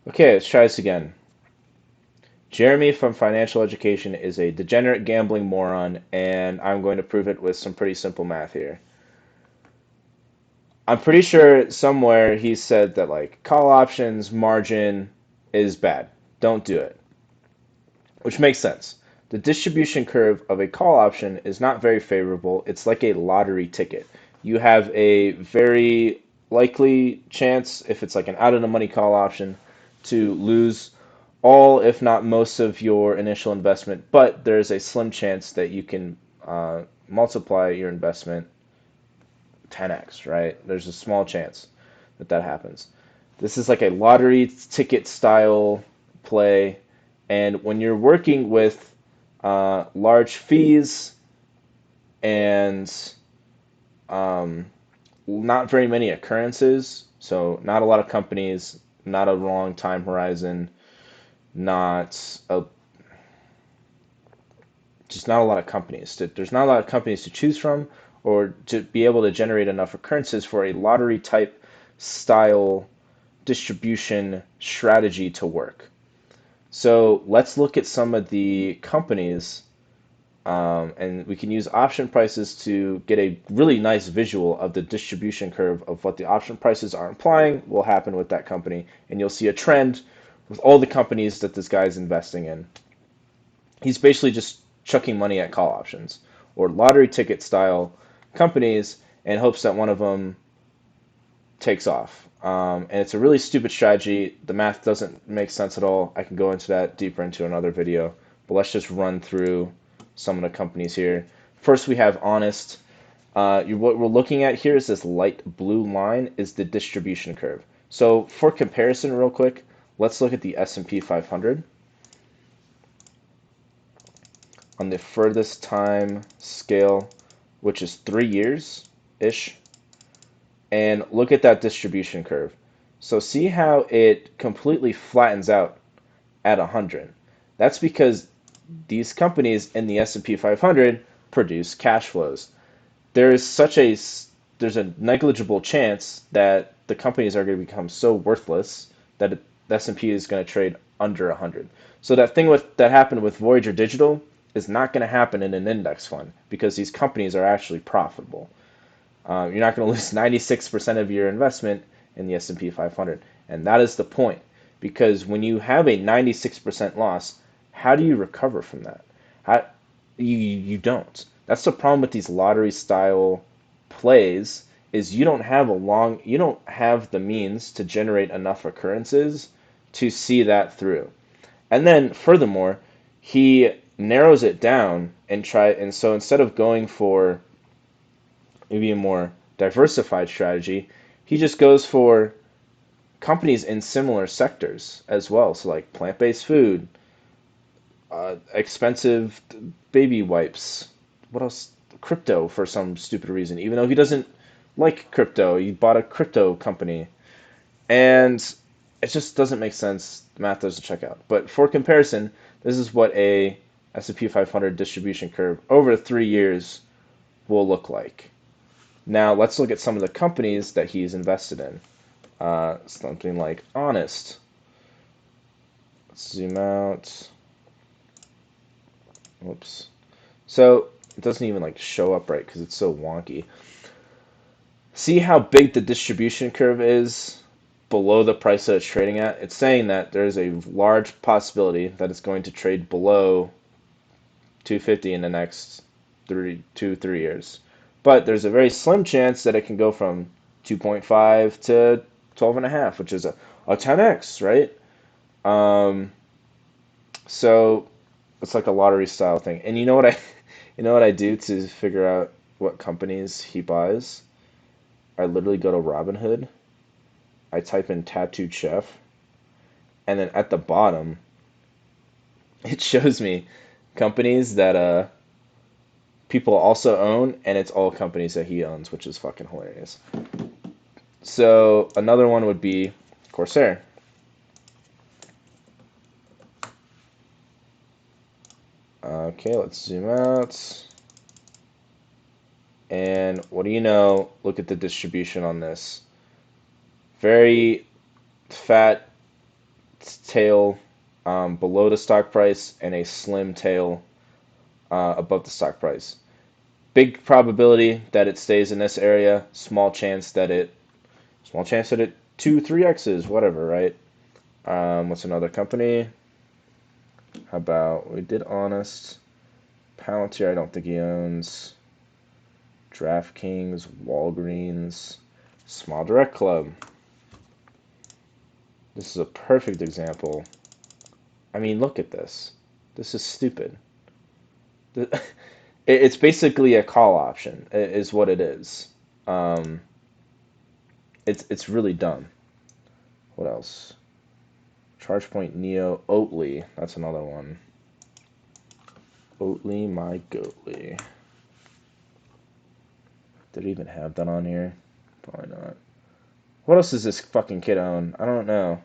Okay, let's try this again. Jeremy from Financial Education is a degenerate gambling moron, and I'm going to prove it with some pretty simple math here. I'm pretty sure somewhere he said that like call options margin is bad. Don't do it. Which makes sense. The distribution curve of a call option is not very favorable. It's like a lottery ticket. You have a very likely chance, if it's like an out of the money call option, to lose all, if not most, of your initial investment, but there's a slim chance that you can multiply your investment 10x, right? There's a small chance that that happens. This is like a lottery ticket style play, and when you're working with large fees and um, not very many occurrences, so not a lot of companies, not a long time horizon, not a just not a lot of companies. There's not a lot of companies to choose from, or to be able to generate enough occurrences for a lottery type style distribution strategy to work. So let's look at some of the companies, and we can use option prices to get a really nice visual of the distribution curve of what the option prices are implying will happen with that company. And you'll see a trend with all the companies that this guy is investing in. He's basically just chucking money at call options or lottery ticket style companies in hopes that one of them takes off. And it's a really stupid strategy. The math doesn't make sense at all. I can go into that deeper into another video, but let's just run through some of the companies here. First, we have Honest. What we're looking at here is this light blue line is the distribution curve. So for comparison, real quick, let's look at the S&P 500 on the furthest time scale, which is 3 years-ish, and look at that distribution curve. So see how it completely flattens out at 100. That's because these companies in the S&P 500 produce cash flows. There is such a there's a negligible chance that the companies are going to become so worthless that the S&P is going to trade under 100. So that thing that happened with Voyager Digital is not going to happen in an index fund because these companies are actually profitable. You're not going to lose 96% of your investment in the S&P 500, and that is the point. Because when you have a 96% loss, how do you recover from that? How, you don't. That's the problem with these lottery style plays is you don't have the means to generate enough occurrences to see that through. And then furthermore, he narrows it down and so instead of going for maybe a more diversified strategy, he just goes for companies in similar sectors as well. So like plant-based food, expensive baby wipes. What else? Crypto for some stupid reason. Even though he doesn't like crypto, he bought a crypto company, and it just doesn't make sense. The math doesn't check out. But for comparison, this is what a S&P 500 distribution curve over 3 years will look like. Now let's look at some of the companies that he's invested in. Something like Honest. Let's zoom out. Whoops. So it doesn't even like show up right because it's so wonky. See how big the distribution curve is below the price that it's trading at? It's saying that there's a large possibility that it's going to trade below 250 in the next 3 years. But there's a very slim chance that it can go from 2.5 to 12 and a half, which is a 10x, right? Um, so it's like a lottery style thing. And you know what I you know what I do to figure out what companies he buys? I literally go to Robinhood, I type in tattooed chef, and then at the bottom it shows me companies that people also own, and it's all companies that he owns, which is fucking hilarious. So another one would be Corsair. Okay, let's zoom out. And what do you know? Look at the distribution on this. Very fat tail below the stock price and a slim tail above the stock price. Big probability that it stays in this area. Small chance that it 2-3x's, whatever, right? What's another company? How about we did Honest, Palantir? I don't think he owns. DraftKings, Walgreens, Small Direct Club. This is a perfect example. I mean, look at this. This is stupid. It's basically a call option, is what it is. Um, it's really dumb. What else? ChargePoint, Neo, Oatly. That's another one. Oatly, my Goatly. Did it even have that on here? Probably not. What else does this fucking kid own? I don't know.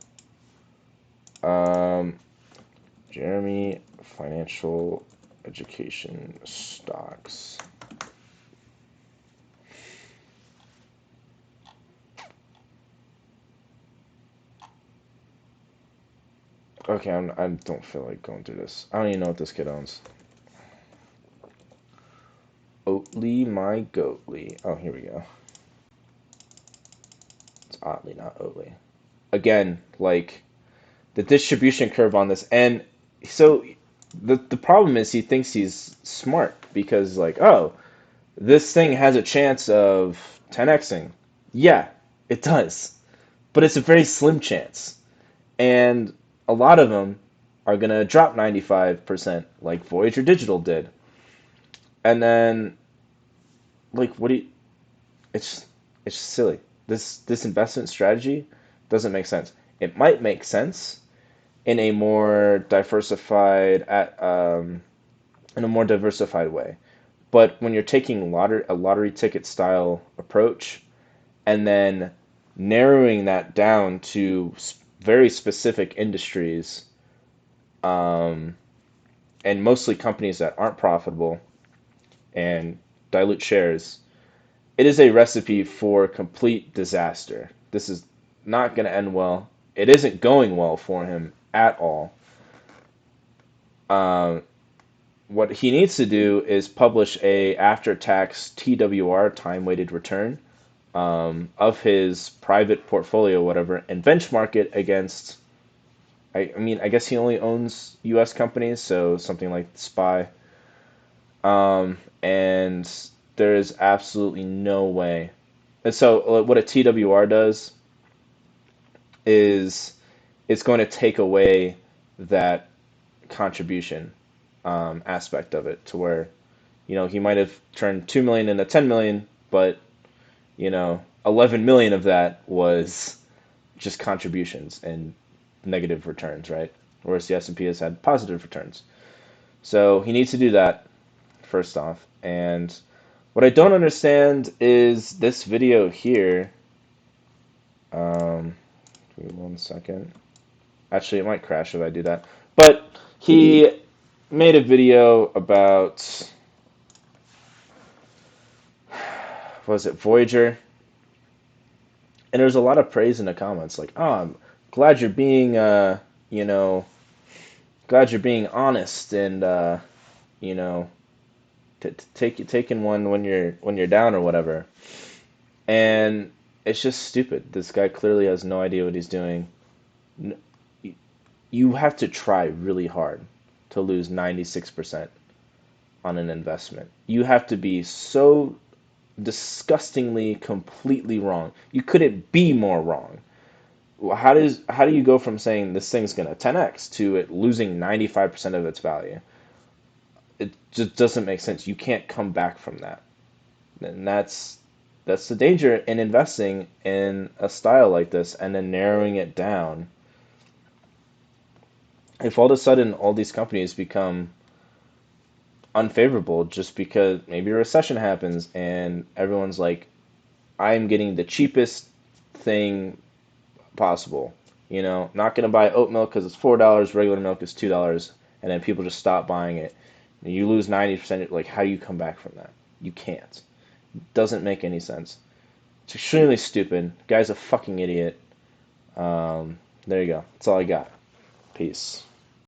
Jeremy Financial Education Stocks. Okay, I don't feel like going through this. I don't even know what this kid owns. Oatly, my Goatly. Oh, here we go. It's Oatly, not Oatly. Again, like the distribution curve on this, and so the problem is he thinks he's smart because like, oh, this thing has a chance of 10xing. Yeah, it does, but it's a very slim chance, and a lot of them are gonna drop 95% like Voyager Digital did, and then like what do you? It's it's silly. This investment strategy doesn't make sense. It might make sense in a more diversified in a more diversified way. But when you're taking a lottery ticket style approach and then narrowing that down to very specific industries, um, and mostly companies that aren't profitable and dilute shares, it is a recipe for complete disaster. This is not going to end well. It isn't going well for him at all. Um, what he needs to do is publish a after-tax TWR, time-weighted return, of his private portfolio, whatever, and benchmark it against. I mean, I guess he only owns U.S. companies, so something like SPY. And there is absolutely no way. And so, what a TWR does is it's going to take away that contribution aspect of it to where he might have turned 2 million into 10 million, but 11 million of that was just contributions and negative returns, right? Whereas the S&P has had positive returns. So he needs to do that first off. And what I don't understand is this video here. Give me 1 second. Actually, it might crash if I do that. But he made a video about, what was it, Voyager? And there's a lot of praise in the comments, like, "Oh, I'm glad you're being, glad you're being honest, and you know, taking one when you're down or whatever." And it's just stupid. This guy clearly has no idea what he's doing. You have to try really hard to lose 96% on an investment. You have to be so disgustingly completely wrong. You couldn't be more wrong. How do you go from saying this thing's gonna 10x to it losing 95% of its value? It just doesn't make sense. You can't come back from that. And that's the danger in investing in a style like this and then narrowing it down. If all of a sudden all these companies become unfavorable just because maybe a recession happens and everyone's like, I'm getting the cheapest thing possible. Not gonna buy oat milk because it's $4, regular milk is $2, and then people just stop buying it. And you lose 90%. Like, how do you come back from that? You can't. It doesn't make any sense. It's extremely stupid. Guy's a fucking idiot. There you go. That's all I got. Peace.